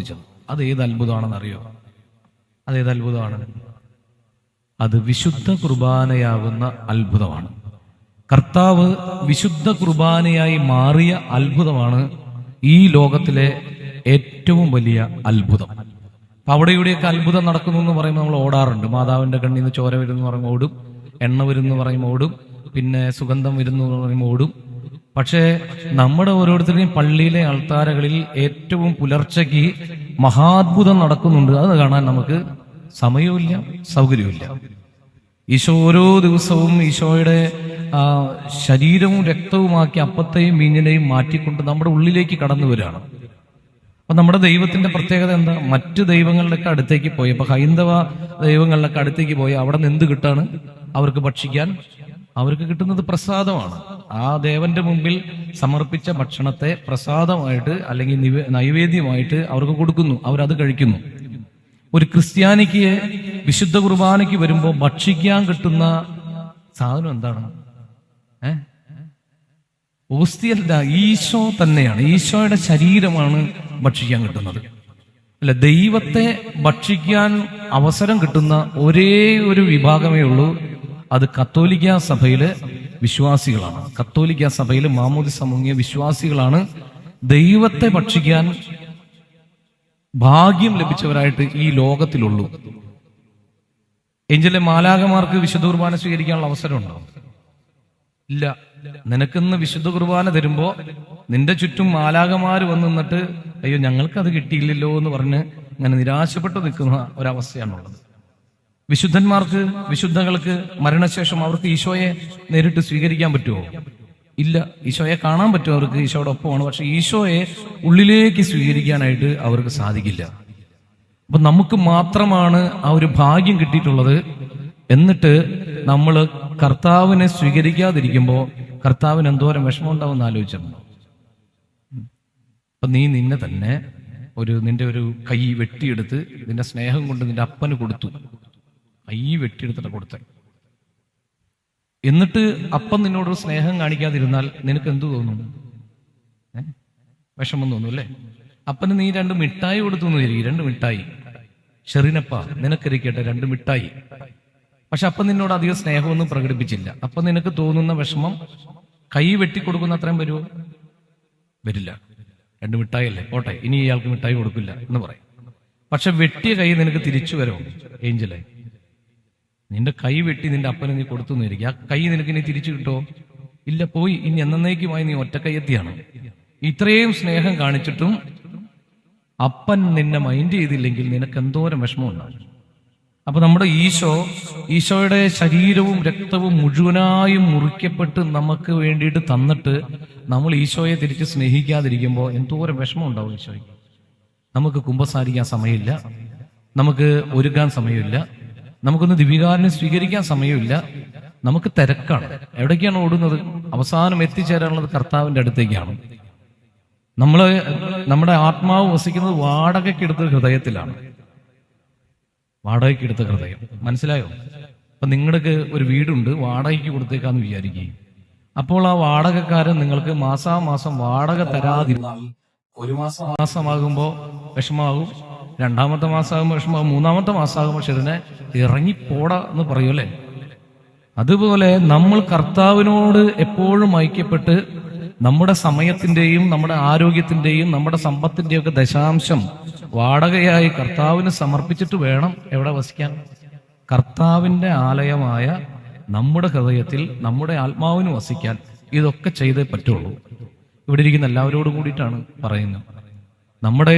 പ്രവർത്തിച്ചത്. അത് ഏത് അത്ഭുതമാണെന്നറിയോ? അതേത് അത്ഭുതമാണ്? അത് വിശുദ്ധ കുർബാനയാകുന്ന അത്ഭുതമാണ്. കർത്താവ് വിശുദ്ധ കുർബാനയായി മാറിയ അത്ഭുതമാണ് ഈ ലോകത്തിലെ ഏറ്റവും വലിയ അത്ഭുതം. അവിടെ ഇവിടെയൊക്കെ അത്ഭുതം നടക്കുന്നു എന്ന് പറയുമ്പോൾ നമ്മൾ ഓടാറുണ്ട്. മാതാവിന്റെ കണ്ണിൽ നിന്ന് ചോര വരുന്നു പറയുമ്പോൾ ഓടും, എണ്ണ വരുന്നു പറയുമ്പോൾ ഓടും, പിന്നെ സുഗന്ധം വരുന്നു പറയുമ്പോൾ ഓടും. പക്ഷേ നമ്മുടെ ഓരോരുത്തരുടെയും പള്ളിയിലെ അൾത്താരകളിൽ ഏറ്റവും പുലർച്ചയ്ക്ക് മഹാത്ഭുതം നടക്കുന്നുണ്ട്. അത് കാണാൻ നമുക്ക് സമയവുമില്ല, സൗകര്യവുമില്ല. ഈശോ ഓരോ ദിവസവും ഈശോയുടെ ശരീരവും രക്തവുമാക്കി അപ്പത്തെയും വീഞ്ഞിനെയും മാറ്റിക്കൊണ്ട് നമ്മുടെ ഉള്ളിലേക്ക് കടന്നു വരികയാണ്. അപ്പൊ നമ്മുടെ ദൈവത്തിന്റെ പ്രത്യേകത എന്താ? മറ്റു ദൈവങ്ങളിലൊക്കെ അടുത്തേക്ക് പോയി, അപ്പൊ ഹൈന്ദവ ദൈവങ്ങളിലൊക്കെ അടുത്തേക്ക് പോയി അവിടെ നിന്ന് എന്ത് കിട്ടാണ് അവർക്ക് ഭക്ഷിക്കാൻ? അവർക്ക് കിട്ടുന്നത് പ്രസാദമാണ്. ആ ദേവന്റെ മുമ്പിൽ സമർപ്പിച്ച ഭക്ഷണത്തെ പ്രസാദമായിട്ട് അല്ലെങ്കിൽ നൈവേദ്യമായിട്ട് അവർക്ക് കൊടുക്കുന്നു, അവരത് കഴിക്കുന്നു. ഒരു ക്രിസ്ത്യാനിക്ക് വിശുദ്ധ കുർബാനയ്ക്ക് വരുമ്പോൾ ഭക്ഷിക്കാൻ കിട്ടുന്ന സാധനം എന്താണ്? ഓസ്തിയല്ല, ഈശോ തന്നെയാണ്. ഈശോയുടെ ശരീരമാണ് ഭക്ഷിക്കാൻ കിട്ടുന്നത്. അല്ല, ദൈവത്തെ ഭക്ഷിക്കാൻ അവസരം കിട്ടുന്ന ഒരേ ഒരു വിഭാഗമേ ഉള്ളൂ. അത് കത്തോലിക്ക സഭയിലെ വിശ്വാസികളാണ്. കത്തോലിക്ക സഭയിൽ മാമോദിസ മുങ്ങിയ വിശ്വാസികളാണ് ദൈവത്തെ ഭക്ഷിക്കാൻ ഭാഗ്യം ലഭിച്ചവരായിട്ട് ഈ ലോകത്തിലുള്ളൂ. ഏഞ്ചലിലെ മാലാഖമാർക്ക് വിശുദ്ധ കുർബാന സ്വീകരിക്കാനുള്ള അവസരമുണ്ടോ? ഇല്ല. നിനക്കിന്ന് വിശുദ്ധ കുർബാന തരുമ്പോ നിന്റെ ചുറ്റും മാലാഖമാര് വന്ന് നിന്നിട്ട് അയ്യോ ഞങ്ങൾക്കത് കിട്ടിയില്ലല്ലോ എന്ന് പറഞ്ഞ് അങ്ങനെ നിരാശപ്പെട്ടു നിൽക്കുന്ന ഒരവസ്ഥയാണുള്ളത്. വിശുദ്ധന്മാർക്ക്, വിശുദ്ധകൾക്ക് മരണശേഷം അവർക്ക് ഈശോയെ നേരിട്ട് സ്വീകരിക്കാൻ പറ്റുമോ? ഇല്ല. ഈശോയെ കാണാൻ പറ്റും അവർക്ക്, ഈശോയുടെ ഒപ്പമാണ്. പക്ഷെ ഈശോയെ ഉള്ളിലേക്ക് സ്വീകരിക്കാനായിട്ട് അവർക്ക് സാധിക്കില്ല. അപ്പൊ നമുക്ക് മാത്രമാണ് ആ ഒരു ഭാഗ്യം കിട്ടിയിട്ടുള്ളത്. എന്നിട്ട് നമ്മൾ കർത്താവിനെ സ്വീകരിക്കാതിരിക്കുമ്പോൾ കർത്താവിന് എന്തോരം വിഷമം ഉണ്ടാവുമെന്ന് ആലോചിച്ചിട്ടുണ്ടോ? അപ്പൊ നീ നിന്നെ തന്നെ നിന്റെ ഒരു കൈ വെട്ടിയെടുത്ത് നിന്റെ സ്നേഹം കൊണ്ട് നിന്റെ അപ്പന് കൊടുത്തു. കൈ വെട്ടിയെടുത്തിട്ട് കൊടുത്തേ. എന്നിട്ട് അപ്പൻ നിന്നോട് സ്നേഹം കാണിക്കാതിരുന്നാൽ നിനക്ക് എന്തു തോന്നും? വിഷമം തോന്നും അല്ലേ? അപ്പന് നീ 2 മിഠായി കൊടുത്തു എന്ന് വിചാരിക്കും. 2 മിഠായി, ഷെറിനപ്പ നിനക്കിരിക്കട്ടെ 2 മിഠായി. പക്ഷെ അപ്പൻ നിന്നോട് അധികം സ്നേഹമൊന്നും പ്രകടിപ്പിച്ചില്ല. അപ്പൊ നിനക്ക് തോന്നുന്ന വിഷമം കൈ വെട്ടിക്കൊടുക്കുന്ന അത്രയും വരുമോ? വരില്ല. 2 മിഠായി അല്ലേ, പോട്ടെ, ഇനി ഇയാൾക്ക് മിഠായി കൊടുക്കില്ല എന്ന് പറയും. പക്ഷെ വെട്ടിയ കൈ നിനക്ക് തിരിച്ചു വരുമോ? ഏഞ്ചലെ, നിന്റെ കൈ വെട്ടി നിന്റെ അപ്പന് നീ കൊടുത്തു എന്നിരിക്കും. ആ കൈ നിനക്ക് ഇനി തിരിച്ചു കിട്ടോ? ഇല്ല, പോയി. ഇനി എന്നേക്കുമായി നീ ഒറ്റക്കൈയെത്തിയാണ്. ഇത്രയും സ്നേഹം കാണിച്ചിട്ടും അപ്പൻ നിന്നെ മൈൻഡ് ചെയ്തില്ലെങ്കിൽ നിനക്ക് എന്തോരം വിഷമമുണ്ടാകും. അപ്പൊ നമ്മുടെ ഈശോയുടെ ശരീരവും രക്തവും മുഴുവനായും മുറിക്കപ്പെട്ട് നമുക്ക് വേണ്ടിയിട്ട് തന്നിട്ട് നമ്മൾ ഈശോയെ തിരിച്ച് സ്നേഹിക്കാതിരിക്കുമ്പോൾ എന്തോരം വിഷമം ഉണ്ടാവും ഈശോയ്ക്ക്. നമുക്ക് കുമ്പസാരിക്കാൻ സമയമില്ല, നമുക്ക് ഒരുക്കാൻ സമയമില്ല, നമുക്കൊന്ന് ദിവ്യകാരുണ്യം സ്വീകരിക്കാൻ സമയമില്ല. നമുക്ക് തിരക്കാണ്. എവിടേക്കാണ് ഓടുന്നത്? അവസാനം എത്തിച്ചേരാനുള്ളത് കർത്താവിന്റെ അടുത്തേക്കാണ്. നമ്മുടെ ആത്മാവ് വസിക്കുന്നത് വാടകയ്ക്കെടുത്ത ഹൃദയത്തിലാണ്. വാടകയ്ക്കെടുത്ത ഹൃദയം, മനസ്സിലായോ? അപ്പൊ നിങ്ങൾക്ക് ഒരു വീടുണ്ട്, വാടകയ്ക്ക് കൊടുത്തേക്കാന്ന് വിചാരിക്കുകയും അപ്പോൾ ആ വാടകക്കാരൻ നിങ്ങൾക്ക് മാസാമാസം വാടക തരാതിരുന്നാൽ ഒരു മാസമാകുമ്പോ വിഷമാകും, 2ാമത്തെ മാസമാകുമ്പോൾ വിഷമാകും, 3ാമത്തെ മാസമാകുമ്പോൾ ശരിനെ ഇറങ്ങിപ്പോടാ എന്ന് പറയൂല്ലേ. അതുപോലെ നമ്മൾ കർത്താവിനോട് എപ്പോഴും ഐക്യപ്പെട്ട് നമ്മുടെ സമയത്തിന്റെയും നമ്മുടെ ആരോഗ്യത്തിന്റെയും നമ്മുടെ സമ്പത്തിന്റെയും ഒക്കെ ദശാംശം വാടകയായി കർത്താവിന് സമർപ്പിച്ചിട്ട് വേണം എവിടെ വസിക്കാൻ? കർത്താവിന്റെ ആലയമായ നമ്മുടെ ഹൃദയത്തിൽ നമ്മുടെ ആത്മാവിന് വസിക്കാൻ. ഇതൊക്കെ ചെയ്തേ പറ്റുള്ളൂ. ഇവിടെ ഇരിക്കുന്ന എല്ലാവരോടും കൂടിയിട്ടാണ് പറയുന്നത്. നമ്മുടെ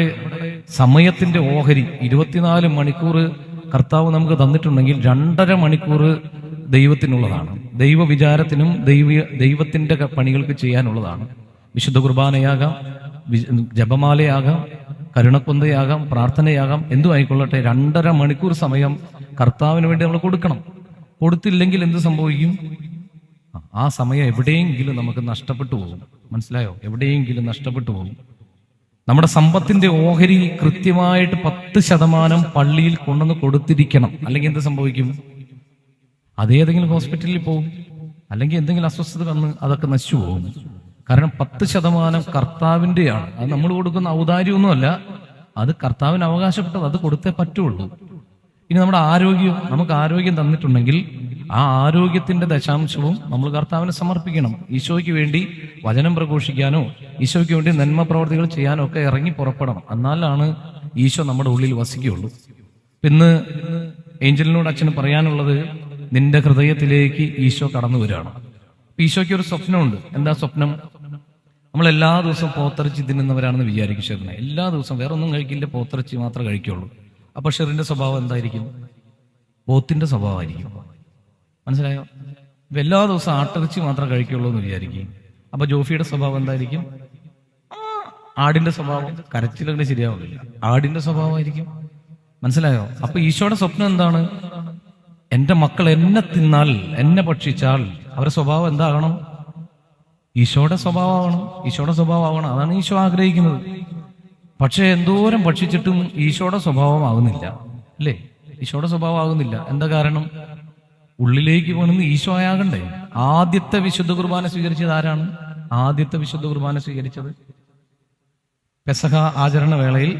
സമയത്തിന്റെ ഓഹരി 24 മണിക്കൂർ കർത്താവ് നമുക്ക് തന്നിട്ടുണ്ടെങ്കിൽ 2.5 മണിക്കൂർ ദൈവത്തിനുള്ളതാണ്. ദൈവവിചാരത്തിനും ദൈവത്തിന്റെ പണികൾക്ക് ചെയ്യാനുള്ളതാണ്. വിശുദ്ധ കുർബാനയാകാം, ജപമാലയാകാം, കരുണക്കൊന്തയാകാം, പ്രാർത്ഥനയാകാം, എന്തു ആയിക്കൊള്ളട്ടെ. 2.5 മണിക്കൂർ സമയം കർത്താവിന് വേണ്ടി നമ്മൾ കൊടുക്കണം. കൊടുത്തില്ലെങ്കിൽ എന്ത് സംഭവിക്കും? ആ സമയം എവിടെയെങ്കിലും നമുക്ക് നഷ്ടപ്പെട്ടു പോകും. മനസ്സിലായോ? എവിടെയെങ്കിലും നഷ്ടപ്പെട്ടു പോകും. നമ്മുടെ സമ്പത്തിന്റെ ഓഹരി കൃത്യമായിട്ട് 10% പള്ളിയിൽ കൊണ്ടുവന്ന് കൊടുത്തിരിക്കണം. അല്ലെങ്കിൽ എന്ത് സംഭവിക്കും? അതേതെങ്കിലും ഹോസ്പിറ്റലിൽ പോകും, അല്ലെങ്കിൽ എന്തെങ്കിലും അസ്വസ്ഥത വന്ന് അതൊക്കെ നശിച്ചു പോകും. കാരണം 10% കർത്താവിന്റെയാണ്. അത് നമ്മൾ കൊടുക്കുന്ന ഔദാര്യമൊന്നുമല്ല, അത് കർത്താവിന് അവകാശപ്പെട്ടത്, അത് കൊടുത്തേ പറ്റുള്ളൂ. ഇനി നമ്മുടെ ആരോഗ്യം, നമുക്ക് ആരോഗ്യം തന്നിട്ടുണ്ടെങ്കിൽ ആ ആരോഗ്യത്തിന്റെ ദശാംശവും നമ്മൾ കർത്താവിന് സമർപ്പിക്കണം. ഈശോയ്ക്ക് വേണ്ടി വചനം പ്രഘോഷിക്കാനോ ഈശോയ്ക്ക് വേണ്ടി നന്മ പ്രവർത്തികൾ ചെയ്യാനോ ഒക്കെ ഇറങ്ങി പുറപ്പെടണം. എന്നാലാണ് ഈശോ നമ്മുടെ ഉള്ളിൽ വസിക്കുകയുള്ളൂ. ഇന്ന് ഏഞ്ചലിനോട് അച്ഛന് പറയാനുള്ളത്, നിന്റെ ഹൃദയത്തിലേക്ക് ഈശോ കടന്നു വരികയാണ്. ഈശോയ്ക്ക് ഒരു സ്വപ്നമുണ്ട്. എന്താ സ്വപ്നം? നമ്മൾ എല്ലാ ദിവസവും പോത്തിറച്ചി തിന്നുന്നവരാണെന്ന് വിചാരിക്കും ഷെറിനെ. എല്ലാ ദിവസവും വേറെ ഒന്നും കഴിക്കില്ല, പോത്തിറച്ചി മാത്രമേ കഴിക്കുള്ളൂ. അപ്പൊ ഷെറിന്റെ സ്വഭാവം എന്തായിരിക്കും? പോത്തിന്റെ സ്വഭാവമായിരിക്കും. മനസ്സിലായോ? എല്ലാ ദിവസവും ആട്ടിറച്ചി മാത്രമേ കഴിക്കുള്ളൂ എന്ന് വിചാരിക്കും. അപ്പൊ ജോഫിയുടെ സ്വഭാവം എന്തായിരിക്കും? ആടിന്റെ സ്വഭാവം. കരച്ചിലങ്ങനെ ശരിയാവില്ല, ആടിന്റെ സ്വഭാവമായിരിക്കും. മനസ്സിലായോ? അപ്പൊ ഈശോയുടെ സ്വപ്നം എന്താണ്? എന്റെ മക്കൾ എന്നെ തിന്നാൽ, എന്നെ ഭക്ഷിച്ചാൽ അവരുടെ സ്വഭാവം എന്താകണം? ഈശോയുടെ സ്വഭാവമാവണം. ഈശോയുടെ സ്വഭാവമാവണം. അതാണ് ഈശോ ആഗ്രഹിക്കുന്നത്. പക്ഷെ എന്തോരം ഭക്ഷിച്ചിട്ടും ഈശോയുടെ സ്വഭാവം ആകുന്നില്ല, അല്ലേ? ഈശോയുടെ സ്വഭാവം ആകുന്നില്ല. എന്താ കാരണം? ഉള്ളിലേക്ക് പോകണമെന്ന് ഈശോ ആകണ്ടേ. ആദ്യത്തെ വിശുദ്ധ കുർബാന സ്വീകരിച്ചത് ആരാണ്? ആദ്യത്തെ വിശുദ്ധ കുർബാന സ്വീകരിച്ചത് പെസഹ ആചരണ വേളയിൽ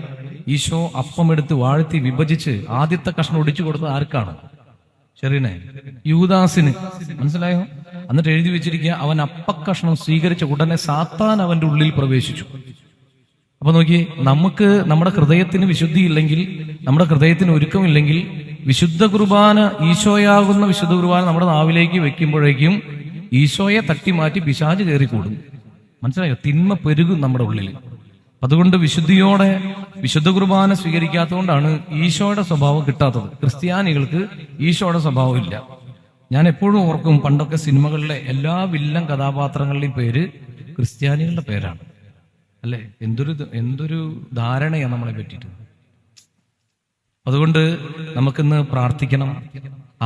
ഈശോ അപ്പമെടുത്ത് വാഴ്ത്തി വിഭജിച്ച് ആദ്യത്തെ കഷ്ണം ഒടിച്ചു കൊടുത്തത് ആർക്കാണ്? ഷെറിനെ, യൂദാസിന്. മനസ്സിലായോ? എന്നിട്ട് എഴുതി വെച്ചിരിക്കുക, അവൻ അപ്പക്കഷ്ണം സ്വീകരിച്ച ഉടനെ സാത്താൻ അവന്റെ ഉള്ളിൽ പ്രവേശിച്ചു. അപ്പൊ നോക്കി, നമുക്ക് നമ്മുടെ ഹൃദയത്തിന് വിശുദ്ധി ഇല്ലെങ്കിൽ, നമ്മുടെ ഹൃദയത്തിന് ഒരുക്കമില്ലെങ്കിൽ, വിശുദ്ധ കുർബാന, ഈശോയാകുന്ന വിശുദ്ധ കുർബാന നമ്മുടെ നാവിലേക്ക് വെക്കുമ്പോഴേക്കും ഈശോയെ തട്ടിമാറ്റി പിശാച് കയറിക്കൂടും. മനസ്സിലായോ? തിന്മ പെരുകും നമ്മുടെ ഉള്ളിൽ. അതുകൊണ്ട് വിശുദ്ധിയോടെ വിശുദ്ധ കുർബാന സ്വീകരിക്കാത്തതുകൊണ്ടാണ് ഈശോയുടെ സ്വഭാവം കിട്ടാത്തത്. ക്രിസ്ത്യാനികൾക്ക് ഈശോയുടെ സ്വഭാവം ഇല്ല. ഞാൻ എപ്പോഴും ഓർക്കും, പണ്ടൊക്കെ സിനിമകളിലെ എല്ലാ വില്ലൻ കഥാപാത്രങ്ങളുടെയും പേര് ക്രിസ്ത്യാനികളുടെ പേരാണ്, അല്ലെ? എന്തൊരു ധാരണയാണ് നമ്മളെ പറ്റിയിട്ട്. അതുകൊണ്ട് നമുക്കിന്ന് പ്രാർത്ഥിക്കണം,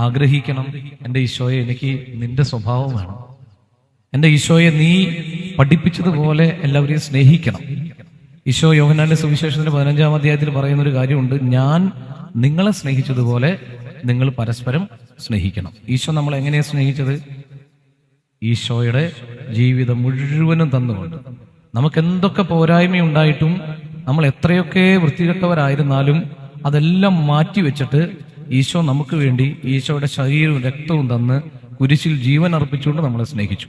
ആഗ്രഹിക്കണം, എൻ്റെ ഈശോയെ, എനിക്ക് നിന്റെ സ്വഭാവം വേണം. എൻ്റെ ഈശോയെ, നീ പഠിപ്പിച്ചതുപോലെ എല്ലാവരെയും സ്നേഹിക്കണം. ഈശോ യോഹന്നാന്റെ സുവിശേഷത്തിന്റെ 15-ാം അധ്യായത്തിൽ പറയുന്ന ഒരു കാര്യമുണ്ട്, ഞാൻ നിങ്ങളെ സ്നേഹിച്ചതുപോലെ നിങ്ങൾ പരസ്പരം സ്നേഹിക്കണം. ഈശോ നമ്മളെ എങ്ങനെയാണ് സ്നേഹിച്ചത്? ഈശോയുടെ ജീവിതം മുഴുവനും തന്നുകൊണ്ട്. നമുക്ക് എന്തൊക്കെ പോരായ്മയുണ്ടായിട്ടും, നമ്മൾ എത്രയൊക്കെ വൃത്തികെട്ടവരായിരുന്നാലും അതെല്ലാം മാറ്റിവെച്ചിട്ട് ഈശോ നമുക്ക് വേണ്ടി ഈശോയുടെ ശരീരവും രക്തവും തന്ന് കുരിശിൽ ജീവൻ അർപ്പിച്ചുകൊണ്ട് നമ്മളെ സ്നേഹിച്ചു.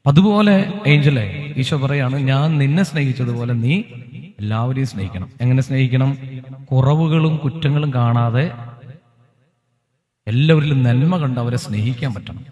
അതുപോലെ ഏഞ്ചലെ, ഈശോ പറയാണ്, ഞാൻ നിന്നെ സ്നേഹിച്ചതുപോലെ നീ എല്ലാവരെയും സ്നേഹിക്കണം. എങ്ങനെ സ്നേഹിക്കണം? കുറവുകളും കുറ്റങ്ങളും കാണാതെ എല്ലാവരിലും നന്മ കണ്ട് അവരെ സ്നേഹിക്കാൻ പറ്റണം.